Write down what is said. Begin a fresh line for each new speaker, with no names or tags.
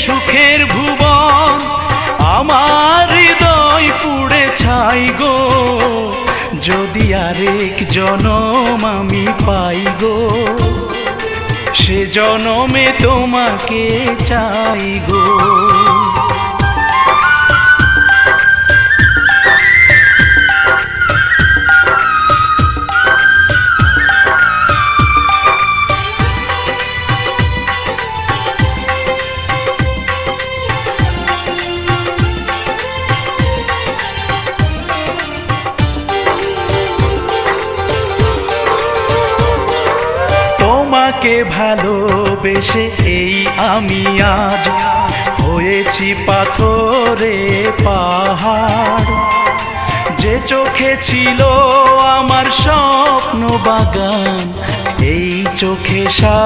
সুখের ভুবন, আমার হৃদয় পুড়ে ছাই গো। যদি আরেক জনম আমি পাই গো, সে জনমে তোমাকে চাই গো। তোমাকে ভালোবেসে এই আমি আজ হয়েছি পাথরে পাহাড়। যে চোখে ছিল আমার স্বপ্ন বাগান, এই চোখে